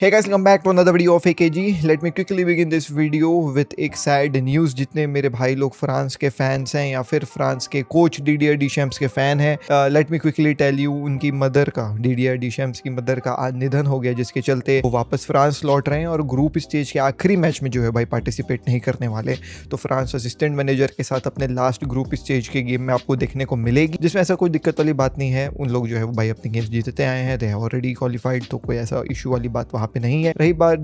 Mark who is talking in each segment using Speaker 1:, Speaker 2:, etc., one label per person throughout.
Speaker 1: Hey guys, welcome back to another video of AKG. Let me quickly begin this video with एक sad news. जितने मेरे भाई लोग France के fans हैं या फिर फ्रांस के कोच डीडियर डीशैम्स के फ़ैन हैं, let me quickly tell you, उनकी मदर का, डीडियर डीशैम्स की मदर का आज निधन हो गया, जिसके चलते वो वापस फ्रांस लौट रहे हैं और ग्रुप स्टेज के आखिरी मैच में जो है भाई पार्टिसिपेट नहीं करने वाले। तो फ्रांस असिस्टेंट मैनेजर के साथ अपने लास्ट ग्रुप स्टेज के गेम में आपको देखने को मिलेगी, जिसमें ऐसा कोई दिक्कत वाली बात नहीं है। उन लोग जो है वो भाई अपने गेम्स जीतते आए हैं, दे हैव ऑलरेडी क्वालिफाइड, तो कोई ऐसा इशू वाली बात वहाँ पे नहीं है। रही बात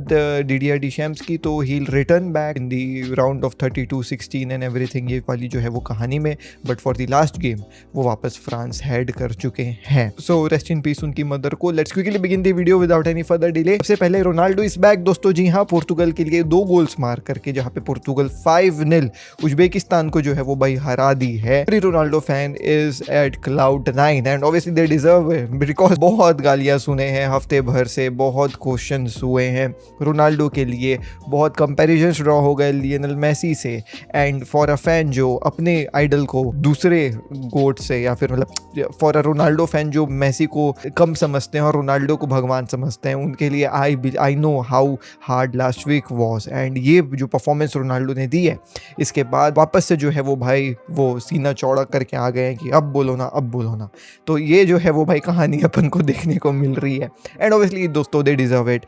Speaker 1: डीडियर डीशैम्स की, तो he will return back in the round of 32, 16 and everything, ये वाली जो है वो कहानी में, but for the last game वो वापस फ्रांस हेड कर चुके हैं। सो रेस्ट इन पीस उनकी मदर को। Let's quickly begin the video without any further delay. सबसे पहले रोनाल्डो इज बैक दोस्तों। जी हाँ, पोर्तुगल के लिए 2 गोल्स मार करके, जहाँ पे पोर्तुगल 5-0 उज्बेकिस्तान को जो है वो भाई हरा दी है। Ronaldo fan is at cloud 9 and obviously they deserve it, because बहुत गालियां सुने हैं हफ्ते भर से, बहुत क्वेश्चंस हुए हैं रोनाल्डो के लिए, बहुत कंपैरिजंस ड्रॉ हो गए लियोनेल मेसी से। एंड फॉर अ फैन जो अपने आइडल को दूसरे गोट से, या फिर मतलब फॉर अ रोनाल्डो फैन जो मेसी को कम समझते हैं और रोनाल्डो को भगवान समझते हैं, उनके लिए I know how hard last week was. And ये जो परफॉर्मेंस रोनाल्डो ने दी है, इसके बाद वापस से जो है वो भाई वो सीना चौड़ा करके आ गए हैं कि अब बोलो ना, अब बोलो ना। तो ये जो है वो भाई कहानी अपन को देखने को मिल रही है। एंड ऑब्वियसली दोस्तों दे डिजर्व इट।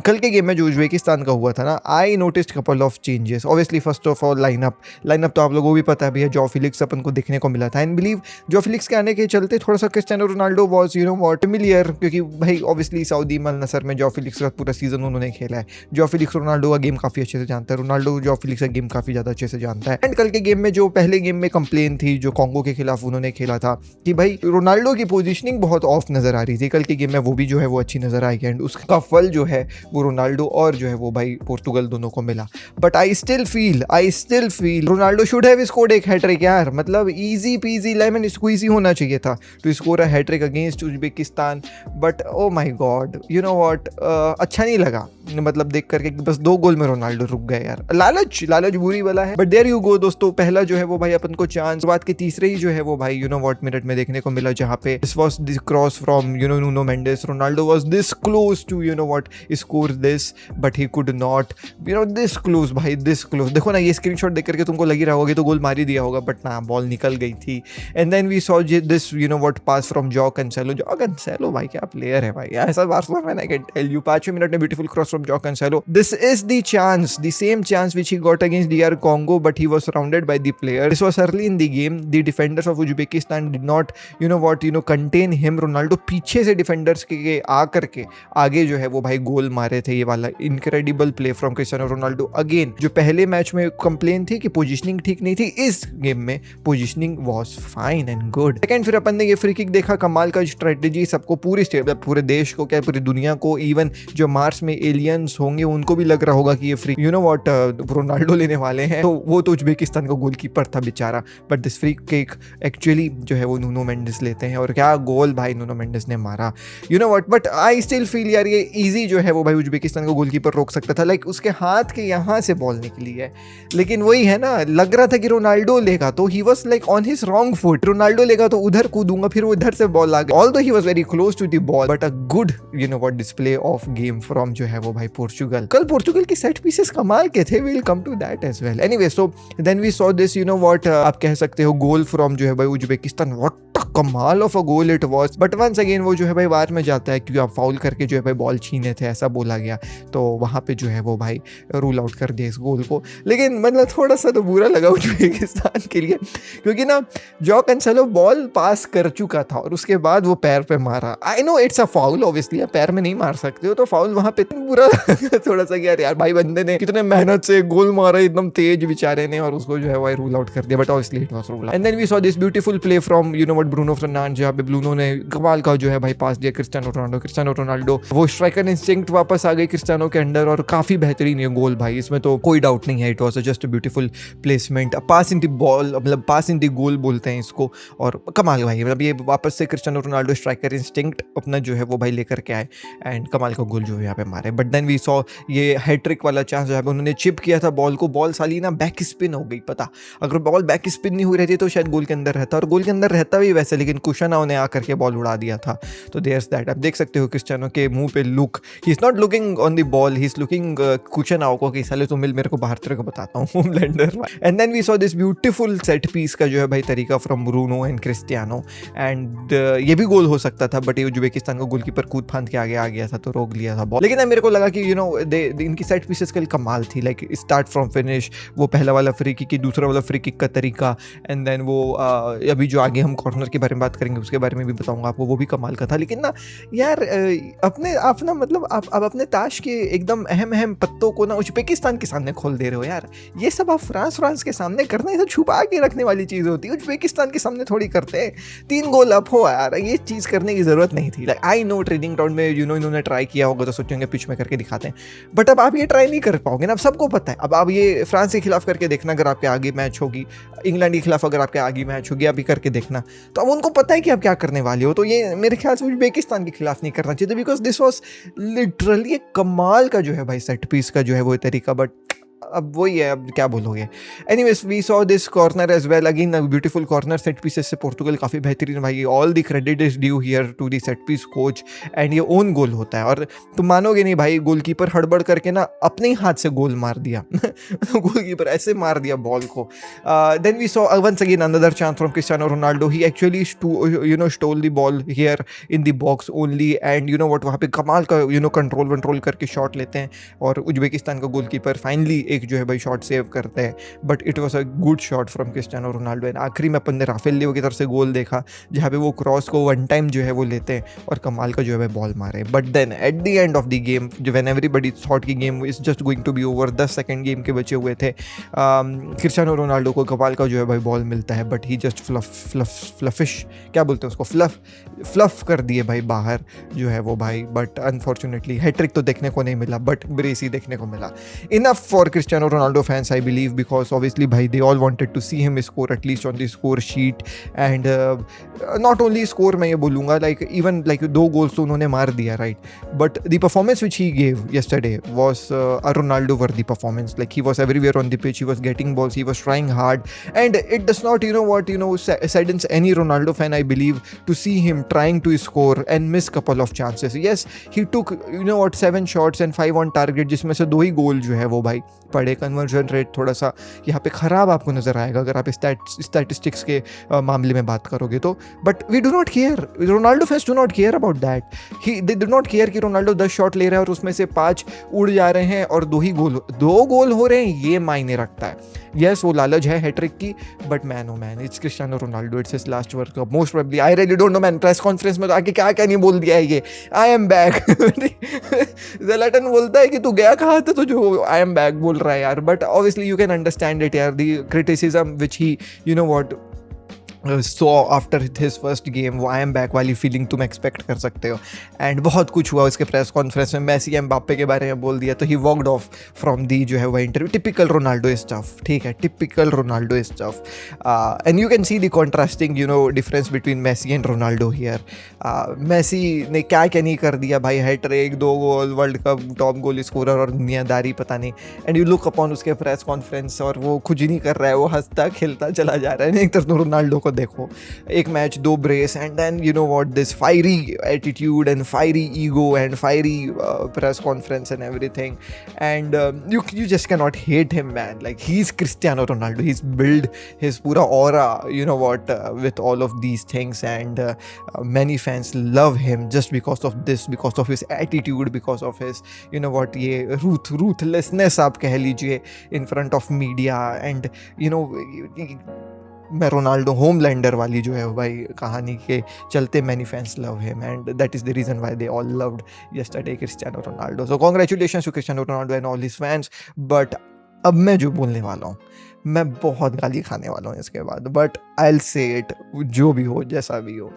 Speaker 1: कल के गेम में जो उज्बेकिस्तान का हुआ था ना, I noticed couple of changes. Obviously first of all lineup तो आप लोगों को भी पता भी है, जो फिलिक्स अपन को देखने को मिला था। एंड बिलीव जो फिलिक्स के आने के चलते थोड़ा सा Cristiano Ronaldo was you know what familiar, क्योंकि भाई ऑब्वियसली सऊदी अल नसर में जो फिलिक्स का पूरा सीजन उन्होंने खेला है। जो फिलिक्स रोनाल्डो का गेम काफ़ी अच्छे से जानता है, रोनाल्डो जो फिलिक्स का गेम काफ़ी ज़्यादा अच्छे से जानता है। एंड कल के गेम में जो पहले गेम में कंप्लेन थी जो कॉन्गो के खिलाफ उन्होंने खेला था कि भाई रोनाल्डो की पोजीशनिंग बहुत ऑफ नजर आ रही थी, कल के गेम में वो भी जो है वो अच्छी नजर आई। एंड उसका फल जो है वो रोनाल्डो और जो है वो भाई पोर्तुगल दोनों को मिला। But I still feel Ronaldo should have scored एक हैट्रिक यार। मतलब इजी पीजी लेमन स्क्वीजी होना चाहिए था to score a hattrick against Uzbekistan. But oh my God, you know what, अच्छा नहीं लगा मतलब देख करके कि बस 2 गोल में रोनाल्डो रुक गए यार। लालच बुरी वाला है, बट देयर यू गो दोस्तों। पहला जो है वो भाई अपन को चांस बात के तीसरे ही जो है वो भाई यू नो व्हाट मिनट में देखने को मिला, जहाँ पे this was this cross from you know Nuno Mendes. Ronaldo was this close to you know what score this, but he could not, you know this close भाई, this close. देखो ना, ये स्क्रीनशॉट देख करके तुमको लग ही रहा होगा कि तो गोल मार ही दिया होगा, बट ना, बॉल निकल गई थी। And then we saw this you know what pass from Joao Cancelo भाई क्या प्लेयर है भाई, ऐसा Barcelona, I can tell you. 5 minute में beautiful cross from Joao Cancelo. This is the chance, the same chance which he got against DR Congo, but he was surrounded by the players. This was early in the game. The defenders of Uzbekistan did not contain him. Ronaldo पीछे से defenders के आ करके आगे जो है वो भाई गोल मारे थे। ये वाला incredible play from Cristiano Ronaldo again. जो पहले मैच में कंप्लेन थी कि पोजीशनिंग ठीक नहीं थी, इस गेम में positioning was fine and good. Second फिर अपन ने ये फ्री किक देखा, कमाल का स्ट्रेटेजी, सबको पूरे देश को, क्या पूरी दुनिया को, इवन जो मार्स में एलियंस होंगे उनको भी लग रहा होगा कि ये free you know what Ronaldo लेने वाले हैं। तो वो तो उज्बेकिस्तान का गोलकीपर था बेचारा, but this free kick actually जो है वो नूनो मेंडेस लेते हैं। और क्या गोल भाई नूनो मेंडेस ने मारा, you know what. But I still feel यार ये इजी जो है वो भाई उज्बेकिस्तान का गोलकीपर रोक सकता था। लाइक उसके हाथ के यहाँ से बॉल निकली है, लेकिन वही है ना, लग रहा था कि रोनाल्डो लेगा, तो he was like on his wrong foot. Ronaldo लेगा तो उधर कूदूंगा, फिर वो इधर से बॉल आ गई। Although he was very close to the ball, but a good you know what display of game from जो है वो भाई पोर्चुगल। कल पोर्चुगल की सेट पीसेस कमाल के थे, we will come to that as well. Anyway, so then we saw this you know what, आप कह सकते हो गोल फ्रॉम जो है भाई उज्बेकिस्तान। व्हाट कमाल of a goal it was. But once again वो जो है भाई वार में जाता है, क्योंकि आप फाउल करके जो है भाई बॉल छीने थे, ऐसा बोला गया। तो वहां पे जो है वो भाई रूल आउट कर दिया इस गोल को। लेकिन मतलब थोड़ा सा तो बुरा लगा उज्बेकिस्तान के लिए, क्योंकि ना जॉ कैंसेलो बॉल पास कर चुका था और उसके बाद वो पैर पे मारा। I know it's a foul, obviously आप पैर में नहीं मार सकते हो, तो फाउल वहां पे बुरा लगा थोड़ा सा। यार भाई बंदे ने कितने मेहनत से गोल मारा, एकदम तेज बेचारे ने, और उसको जो है भाई रूल आउट कर दिया। But obviously it was rule. And then we saw this beautiful play from you know what Bruno Fernandes, जहाँ पे ब्रूनो ने कमाल का जो है भाई पास दिया क्रिस्टियानो रोनाल्डो। वो स्ट्राइकर इंस्टिंक्ट वापस आ गई क्रिस्टियानो के अंदर, और काफी बेहतरीन है गोल भाई, इसमें तो कोई डाउट नहीं है। It was just a beautiful placement, pass in the ball, मतलब पास इन द गोल बोलते हैं इसको। और कमाल भाई, मतलब ये वापस से क्रिस्टियानो रोनाल्डो स्ट्राइकर इंस्टिंक्ट अपना जो है वो भाई लेकर के आए, एंड कमाल का गोल जो है यहाँ पे मारे। बट देन वी सॉ ये हैट्रिक वाला चांस जहाँ पे उन्होंने चिप किया था बॉल को, बॉल साली ना बैक स्पिन हो गई। पता, अगर बॉल बैक स्पिन नहीं हुई रहती तो शायद गोल के अंदर रहता, और गोल के अंदर रहता भी वैसे, लेकिन कुशानाओ ने आकर के बॉल उड़ा दिया था। तो देयर्स दैट। आप देख सकते हो क्रिस्टियानो के मुंह पे look, he is not looking on the ball, he is looking कुशानाओ को कि साले तो मिल मेरे को बाहर तेरे को बताता हूँ Homelander. And then we saw this beautiful set piece का जो है भाई तरीका from Bruno and Cristiano, and ये भी गोल हो सकता था, बट ये उज्बेकिस्तान का गोलकीपर कूद फांद के आगे आ गया था तो रोक लिया था बॉल। लेकिन मेरे को लगा कि इनकी सेट पीसेस कल कमाल थी, लाइक स्टार्ट फ्रॉम फिनिश, वो पहला वाला फ्री किक, दूसरा वाला फ्री किक का तरीका, एंड देन वो अभी जो आगे हम कॉर्नर के बारे में बात करेंगे उसके बारे में भी बताऊंगा आपको, वो भी कमाल का था। लेकिन ना यार अपने आप ना मतलब आप अपने ताश के एकदम अहम पत्तों को ना उज्बेकिस्तान के सामने खोल दे रहे हो यार। ये सब आप फ्रांस के सामने करना, ये सब छुपा के रखने वाली चीज़ होती है, उज्बेकिस्तान के सामने थोड़ी करते हैं। 3 गोल अप हो यार, ये चीज़ करने की ज़रूरत नहीं थी। Like I know training ground में इन्होंने ट्राई किया होगा तो सोचेंगे पिच में करके दिखाते हैं, बट अब आप ये ट्राई नहीं कर पाओगे ना, अब सबको पता है। अब आप ये फ्रांस के खिलाफ करके देखना, अगर आपके आगे मैच होगी, इंग्लैंड के खिलाफ अगर आपके आगे मैच होगी, अभी करके देखना, तो अब उनको पता है कि आप क्या करने वाले हो। तो ये मेरे ख्याल से उज्बेकिस्तान के खिलाफ नहीं करना चाहिए, बिकॉज दिस वॉज लिटरली एक कमाल का जो है भाई सेट पीस का जो है वो तरीका, बट अब वही है, अब क्या बोलोगे। Anyways we saw this corner as well, again beautiful corner set pieces से पोर्तुगल काफ़ी बेहतरीन भाई, all the credit is due here to the set piece coach, and ये ओन गोल होता है। और तुम मानोगे नहीं भाई, गोलकीपर हड़बड़ करके ना अपने ही हाथ से गोल मार दिया गोलकीपर ऐसे मार दिया बॉल को। Then we saw once again another chance from Cristiano Ronaldo, he actually stole the ball here in the box only, and what वहाँ पे कमाल का कंट्रोल करके शॉट लेते हैं, और उज्बेकिस्तान का गोलकीपर फाइनली एक जो है भाई शॉट सेव करते हैं, but it was a good shot from Cristiano Ronaldo. And आखिरी में अपन ने राफेल लियो की तरफ से गोल देखा, जहाँ पे वो क्रॉस को वन टाइम जो है वो लेते हैं और कमाल का जो है भाई बॉल मारे। But then at the end of the game, जो व्हेन एवरीबॉडी थॉट की game is just going to be over, 10 second game के बचे हुए थे, क्रिस्टियानो रोनाल्डो को कमाल का जो है भाई बॉल मिलता है, बट ही जस्ट फ्लफिश क्या बोलते हैं उसको, फ्लफ कर दिए भाई बाहर जो है वो भाई। बट अनफॉर्चुनेटली हैट्रिक तो देखने को नहीं मिला, बट ब्रेस ही देखने को मिला। Enough for Cristiano Ronaldo fans, I believe, because obviously भाई they all wanted to see him score at least on the score sheet, and not only score मैं ये बोलूँगा, like even like 2 goals तो उन्होंने मार दिया, right, but the performance which he gave yesterday was a Ronaldo worthy performance. Like he was everywhere on the pitch, he was getting balls, he was trying hard, and it does not saddens any Ronaldo fan, I believe, to see him trying to score and miss couple of chances. Yes, he took 7 shots and 5 on target, जिसमें से 2 ही गोल जो है वो भाई पड़े। Conversion rate थोड़ा सा यहाँ पे ख़राब आपको नज़र आएगा अगर आप स्टैटिस्टिक्स के मामले में बात करोगे तो, but we do not care, Ronaldo fans do not care about that. They do not care कि रोनाल्डो 10 शॉट ले रहा है और उसमें से 5 उड़ जा रहे हैं और 2 गोल हो रहे हैं, ये मायने रखता है। यस, वो लालच है हैट्रिक की, but man oh man, it's Cristiano Ronaldo, it's his last world cup most probably. I really don't know man, press conference में तो आके क्या नहीं बोल दिया है ये, आई एम बैक ज़्लाटन बोलता है कि तू गया कहाँ था, तो जो आई एम बैक बोल रहा है यार। But obviously you can understand it यार, the criticism which he saw after his first game, वो आई एम बैक वाली फीलिंग तुम एक्सपेक्ट कर सकते हो। एंड बहुत कुछ हुआ उसके प्रेस कॉन्फ्रेंस में, मेसी एम्बाप्पे के बारे में बोल दिया, तो he walked off from the जो है वो इंटरव्यू। टिपिकल रोनाल्डो स्टफ, ठीक है, typical Ronaldo stuff. And you can see the contrasting difference between Messi and Ronaldo here. Messi ने क्या नहीं कर दिया भाई, hattrick, 2 goal, world cup top goal scorer और दुनियादारी पता नहीं। एंड यू लुक अपॉन उसके प्रेस कॉन्फ्रेंस और वो कुछ नहीं कर रहा है, वो हंसता खेलता चला जा रहा है। एक तरफ रोनाल्डो को देखो, 1 match 2 brace, and then this fiery attitude and fiery ego and fiery press conference and everything, and you just cannot hate him man, like he's Cristiano Ronaldo, he's built his pura aura with all of these things, and many fans love him just because of this, because of his attitude, because of his ये ruthlessness आप कह लीजिए in front of media, and मैं Ronaldo Homelander वाली जो है भाई कहानी के चलते many fans love him, and that is the reason why they all loved yesterday Cristiano Ronaldo. So congratulation to Cristiano Ronaldo and all his fans. But अब मैं जो बोलने वाला हूँ, मैं बहुत गाली खाने वाला हूँ इसके बाद, but I will say it, जो भी हो जैसा भी हो।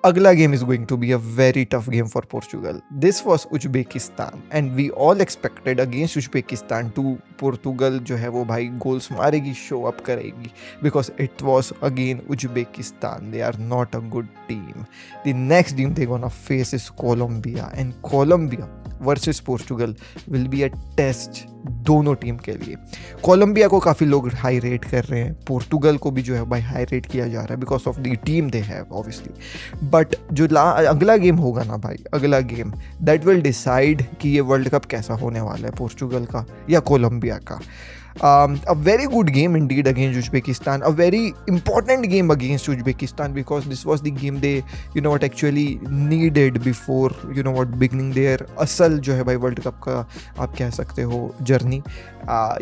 Speaker 1: अगला game is going to be a very tough game for Portugal. This was Uzbekistan and we all expected against Uzbekistan to Portugal जो है वो भाई गोल्स मारेगी, शो अप करेगी, because it was again Uzbekistan. They are not a good team. The next team they're gonna face is Colombia, and Colombia versus Portugal will be a test दोनों team के लिए। Colombia को काफ़ी लोग high rate कर रहे हैं, पोर्तुगल को भी जो है भाई हाई रेट किया जा रहा है because of the team they have obviously. But जो अगला गेम होगा ना भाई, अगला गेम दैट विल डिसाइड कि ये वर्ल्ड कप कैसा होने वाला है, पोर्तुगल का या कोलंबिया का। A very good game indeed against Uzbekistan, a very important game against Uzbekistan because this was the game they actually needed before beginning their असल जो है भाई वर्ल्ड कप का आप कह सकते हो जर्नी।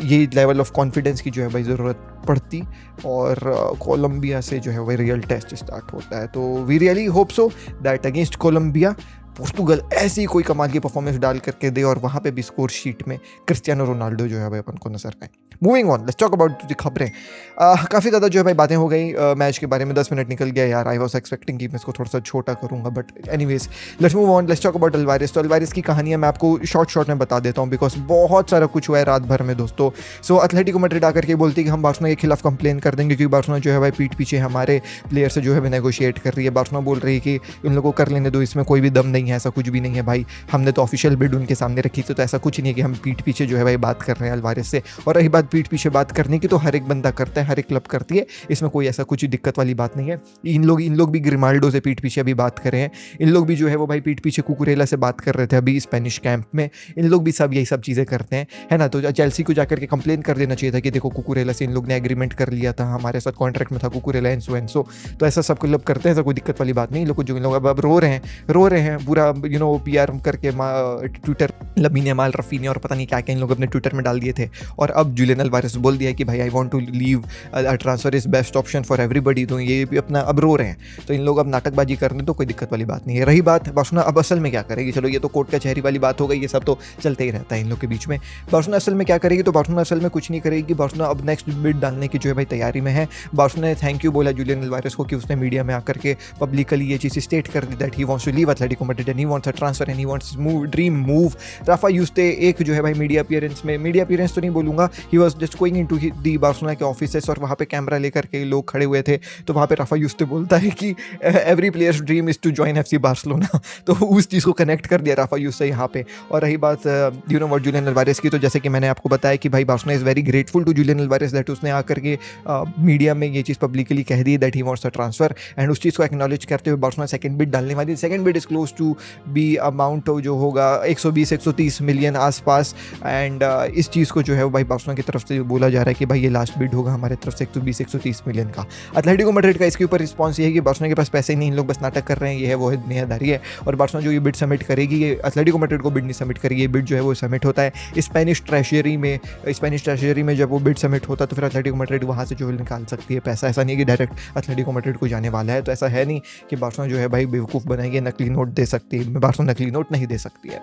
Speaker 1: ये लेवल ऑफ कॉन्फिडेंस की जो है भाई ज़रूरत पड़ती और कोलंबिया से जो है भाई रियल टेस्ट स्टार्ट होता है। तो we really hope so that against Colombia Portugal ऐसी कोई कमाल की परफॉर्मेंस डाल करके दे और वहाँ पे भी स्कोर शीट में क्रिस्टियानो रोनाल्डो जो है भाई अपन को नजर आए। Moving on, let's talk about खबरें। काफ़ी ज़्यादा जो है भाई बातें हो गई मैच के बारे में, 10 मिनट निकल गया यार। आई वॉज एक्सपेक्टिंग कि मैं इसको थोड़ा सा छोटा करूँगा, but anyways let's move on, let's talk about Alvarez. तो अल्वारेस की कहानियाँ मैं आपको शॉर्ट में बता देता हूँ बिकॉज बहुत सारा कुछ हुआ है रात भर में दोस्तों। सो एथलेटिको मैड्रिड आकर के बोलती है कि हम बार्सिलोना के खिलाफ कंप्लेन कर देंगे क्योंकि बार्सिलोना जो है भाई पीठ पीछे हमारे प्लेयर से जो है नेगोशिएट कर रही है। बार्सिलोना बोल रही है कि इन लोगों को कर लेने दो, इसमें कोई भी दम नहीं है, ऐसा कुछ भी नहीं है भाई, हमने तो ऑफिशियल बिड उनके सामने रखी थी, तो ऐसा कुछ नहीं है कि हम पीठ पीछे जो है भाई बात कर रहे हैं अल्वारेस से। और रही बात पीठ पीछे बात करने की, तो हर एक बंदा करता है, हर एक क्लब करती है, इसमें कोई ऐसा कुछ दिक्कत वाली बात नहीं है। इन लोग भी ग्रिमाल्डो से पीठ पीछे अभी बात कर रहे हैं, इन लोग भी जो है वो भाई पीठ पीछे कुकुरेला से बात कर रहे थे अभी स्पेनिश कैंप में। इन लोग भी सब यही सब चीज़ें करते हैं, है ना। तो चेल्सी को जाकर के कंप्लेन कर देना चाहिए था कि देखो कुकुरेला से इन लोग ने एग्रीमेंट कर लिया था, हमारे साथ कॉन्ट्रैक्ट में था कुकुरेला एंसो। तो ऐसा सब क्लब करते हैं, ऐसा कोई दिक्कत वाली बात नहीं। लोग जो लोग अब रो रहे हैं पूरा पीआर करके ट्विटर, लमीन यमाल, रफीनिया और पता नहीं क्या क्या इन लोग अपने ट्विटर में डाल दिए थे। और अब जुलियन अल्वारेस बोल दिया कि भाई I want to leave, transfer is best option for everybody. तो ये भी अपना अब रो रहे हैं, तो इन लोग अब नाटकबाजी करने तो कोई दिक्कत वाली बात नहीं है। रही बात बार्सिलोना अब असल में क्या करेगी, चलो ये तो कोर्ट कचहरी वाली बात हो गई, ये सब तो चलते ही रहता है इन लोग के बीच में। बार्सिलोना असल में क्या करेगी, तो बार्सिलोना असल में कुछ नहीं करेगी। बार्सिलोना अब नेक्स्ट बिड डालने की जो है भाई तैयारी में है। बार्सिलोना ने थैंक यू बोला जुलियन अल्वारेस को कि उसने मीडिया में आकर के पब्लिकली ये चीज़ स्टेट कर दी that he wants to leave Atletico Madrid and he wants a transfer and he wants dream move. Rafa Yuste एक जो है भाई मीडिया अपीयरेंस तो नहीं बोलूँगा, he was just going into the Barcelona के ऑफिसेस और वहाँ पे कैमरा लेकर के लोग खड़े हुए थे। तो वहाँ पे राफा यूस्ते बोलता है कि every player's dream is to join FC Barcelona. तो उस चीज़ को कनेक्ट कर दिया राफा यूस्ते यहाँ पे। और रही बात जुलियन अल्वारेस की, तो जैसे कि मैंने आपको बताया कि भाई Barcelona is very grateful to Julian Alvarez that उसने आकर के मीडिया में ये चीज़ पब्लिकली कह दी that he wants a transfer and उस चीज़ को एक्नॉलेज करते हुए बार्सिलोना सेकंड बिड डालने वाली। Second bid is close to be amount जो होगा 120-130 मिलियन आसपास। एंड इस चीज़ को जो है भाई बार्सिलोना की तरफ से बोला जा रहा है कि भाई ये लास्ट बिड होगा हमारे तरफ से 120-130 मिलियन का। एथलेटिको मैड्रिड का इसके ऊपर रिस्पॉन्स ये है कि बार्सिलोना के पास पैसे नहीं, इन लोग बस नाटक कर रहे हैं, ये है वो है दुनियादारी है। और बार्सिलोना जो ये बिड सबमिट करेगी, ये एथलेटिको मैड्रिड को बिड नहीं सबमिट करेगी, ये बिड जो है वो सबमिट होता है स्पेनिश ट्रेजरी में। जब वो बिड सबमिट होता है तो फिर एथलेटिको मैड्रिड वहाँ से जो है निकाल सकती है पैसा। ऐसा नहीं है कि डायरेक्ट एथलेटिको मैड्रिड को जाने वाला है, तो ऐसा है नहीं कि बार्सिलोना जो है भाई बेवकूफ़ बनाएगी, नकली नोट दे सकती है। बार्सिलोना नकली नोट नहीं दे सकती है।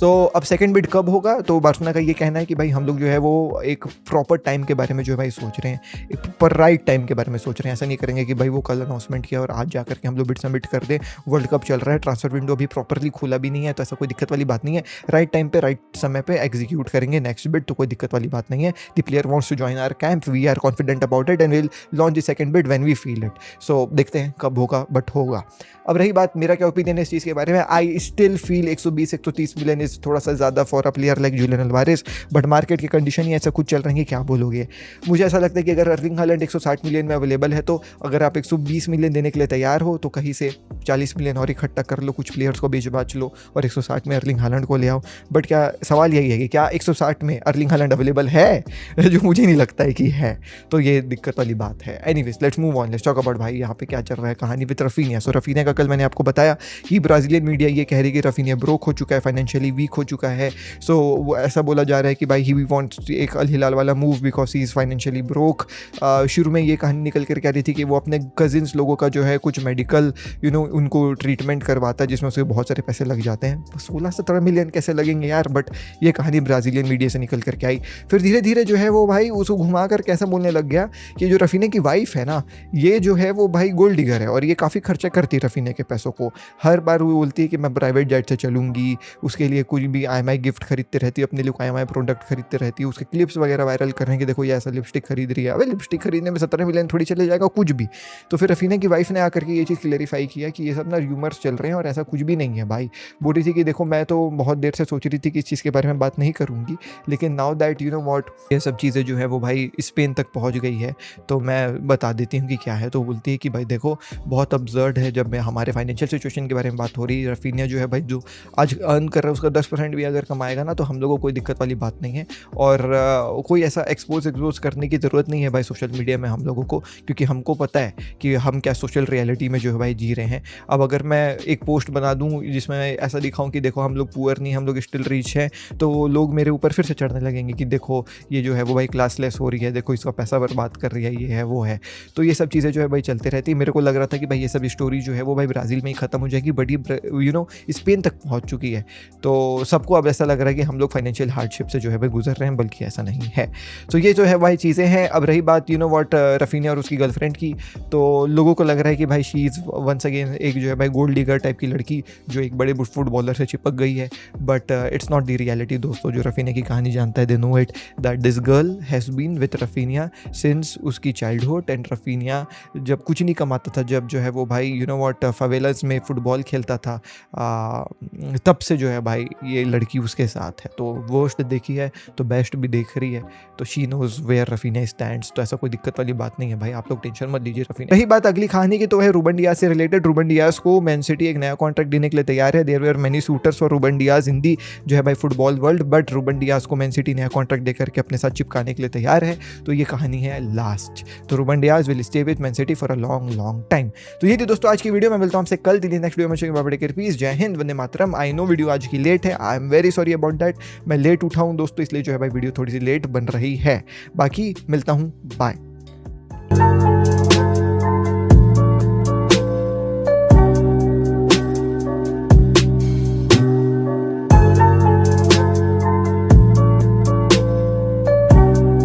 Speaker 1: तो अब सेकंड बिड कब होगा, तो बार्सिलोना का ये कहना है कि भाई हम लोग जो है वो एक प्रॉपर टाइम के बारे में जो है भाई सोच रहे हैं, एक पर राइट टाइम के बारे में सोच रहे हैं। ऐसा नहीं करेंगे कि भाई वो कल अनाउंसमेंट किया और आज जाकर के हम लोग बिड सबमिट कर दें। वर्ल्ड कप चल रहा है, ट्रांसफर विंडो अभी प्रॉपरली खुला भी नहीं है, तो ऐसा कोई दिक्कत वाली बात नहीं है। राइट टाइम पे राइट समय पे एग्जीक्यूट करेंगे नेक्स्ट बिड, तो कोई दिक्कत वाली बात नहीं है। The player wants to join our camp, we are confident about it and will launch the second bid when we feel it. So देखते हैं कब होगा, बट होगा। अब रही बात मेरा क्या ओपिनियन है इस चीज़ के बारे में, I still feel 120-130 million is थोड़ा सा ज़्यादा for a player like Julian Alvarez, but market की कंडीशन ही ऐसा कुछ चल रही है, क्या बोलोगे। मुझे ऐसा लगता है कि अगर अर्लिंग हालैंड 160 मिलियन में अवेलेबल है, तो अगर आप 120 मिलियन देने के लिए तैयार हो तो कहीं से 40 मिलियन और इकट्ठा कर लो, कुछ प्लेयर्स को बेच बाच लो और 160 में अर्लिंग हालैंड को ले आओ। बट क्या सवाल यही है कि क्या 160 में अर्लिंग हालैंड अवेलेबल है, जो मुझे नहीं लगता है कि है, तो ये दिक्कत वाली बात है। Anyways let's move on, let's talk about भाई यहाँ पे क्या चल रहा है कहानी विद रफीनिया। सो रफीनिया का कल मैंने आपको बताया कि ब्राज़ीलियन मीडिया ये कह रही है कि रफीनिया ब्रोक हो चुका है, फाइनेंशियली वीक हो चुका है। सो वो ऐसा बोला जा रहा है कि भाई ही वांट्स एक अल हिलाल वाला move because he is financially broke. शुरू में ये कहानी निकल कर कह रही थी कि वो अपने कजिन्स लोगों का जो है कुछ मेडिकल उनको ट्रीटमेंट करवाता है जिसमें उसके बहुत सारे पैसे लग जाते हैं। 16-17 मिलियन कैसे लगेंगे यार, बट ये कहानी ब्राज़ीलियन मीडिया से निकल करके आई। फिर धीरे धीरे जो है वो भाई उसको घुमा कर कैसा बोलने लग गया कि जो रफीने की वाइफ है ना, ये जो है वो भाई गोल्ड डिगर है और ये काफ़ी खर्चा करती है रफीने के पैसों को। हर बार वो बोलती है कि मैं प्राइवेट जेट से चलूँगी, उसके लिए कुछ भी IMI गिफ्ट खरीदते रहती है, अपने लिए IMI प्रोडक्ट खरीदते रहती है, उसके क्लिप्स वगैरह वायरल कर रहे हैं कि देखो ये ऐसा लिपस्टिक खरीद रही है। अबे लिपस्टिक खरीदने में 17 मिलियन थोड़ी चले जाएगा कुछ भी। तो फिर रफीना की वाइफ ने आकर के ये चीज़ क्लेरिफाई किया कि ये सब ना र्यूमर्स चल रहे हैं और ऐसा कुछ भी नहीं है भाई। बोल रही थी कि देखो मैं तो बहुत देर से सोच रही थी कि इस चीज़ के बारे में बात नहीं करूँगी, लेकिन now that you know what ये सब चीज़ें जो है वो भाई स्पेन तक पहुँच गई है तो मैं बता देती हूँ कि क्या है। तो बोलती है कि भाई देखो बहुत अब्सर्ड है जब मैं हमारे फाइनेंशियल सिचुएशन के बारे में बात हो रही है। रफीनिया जो है भाई जो आज अर्न कर रहा है उसका 10% भी अगर कमाएगा ना तो हम लोगों को कोई दिक्कत वाली बात नहीं है। और कोई ऐसा एक्सपोज करने की ज़रूरत नहीं है भाई सोशल मीडिया में हम लोगों को, क्योंकि हमको पता है कि हम क्या सोशल रियलिटी में जो है भाई जी रहे हैं। अब अगर मैं एक पोस्ट बना दूं जिसमें ऐसा दिखाऊं कि देखो हम लोग पुअर नहीं, हम लोग स्टिल रिच हैं, तो लोग मेरे ऊपर फिर से चढ़ने लगेंगे कि देखो ये जो है वो भाई क्लासलेस हो रही है, देखो इसका पैसा बर्बाद कर रही है, ये है वो है। तो ये सब चीज़ें जो है भाई चलते रहती है। मेरे को लग रहा था कि भाई ये सब स्टोरी जो है वो भाई ब्राज़ील में ही ख़त्म हो जाएगी, बट ये स्पेन तक पहुँच चुकी है। तो सबको अब ऐसा लग रहा है कि हम लोग फाइनेंशियल हार्डशिप से जो है भाई गुजर रहे हैं, बल्कि ऐसा नहीं है। तो ये जो है भाई चीज़ें हैं। अब रही बात व्हाट रफीनिया और उसकी गर्लफ्रेंड की, तो लोगों को लग रहा है कि भाई शी इज़ वंस अगेन एक जो है भाई गोल्ड डिगर टाइप की लड़की जो एक बड़े फुटबॉलर से चिपक गई है। But it's not the reality दोस्तों। जो रफीनिया की कहानी जानता है they know it that this girl has been with Raphinha since उसकी चाइल्डहुड। एंड रफीनिया जब कुछ नहीं कमाता था, जब जो है वो भाई व्हाट फवेलास में फ़ुटबॉल खेलता था, तब से जो है भाई ये लड़की उसके साथ है। तो वर्स्ट देखी है तो बेस्ट भी देख रही है, तो she knows where Raphinha stands. तो ऐसा कोई दिक्कत वाली बात नहीं है भाई, आप लोग टेंशन मत लीजिए रफीनिया। रही बात अगली कहानी की तो है रूबन डियाज से रिलेटेड। रूबन डियाज को मैन सिटी एक नया कॉन्ट्रैक्ट देने के लिए तैयार है। There were many suitors for Ruben Dias in the जो है भाई football world, but Ruben Dias को मैन सिटी नया कॉन्ट्रैक्ट देकर के अपने साथ चिपकाने के लिए तैयार है। तो ये कहानी है लास्ट। तो Ruben Dias will stay with Man City for a long long time. तो ये थी दोस्तों आज की वीडियो। मैं मिलता हूं आपसे कल दिन नेक्स्ट वीडियो में। पीस, जय Hind, Vande Mataram. I know video आज की लेट है, I am very sorry about that. मैं लेट उठा हूं दोस्तों, इसलिए जो है भाई वीडियो थोड़ी सी लेट बन रही है। बाकी मिलता हूं, बाय।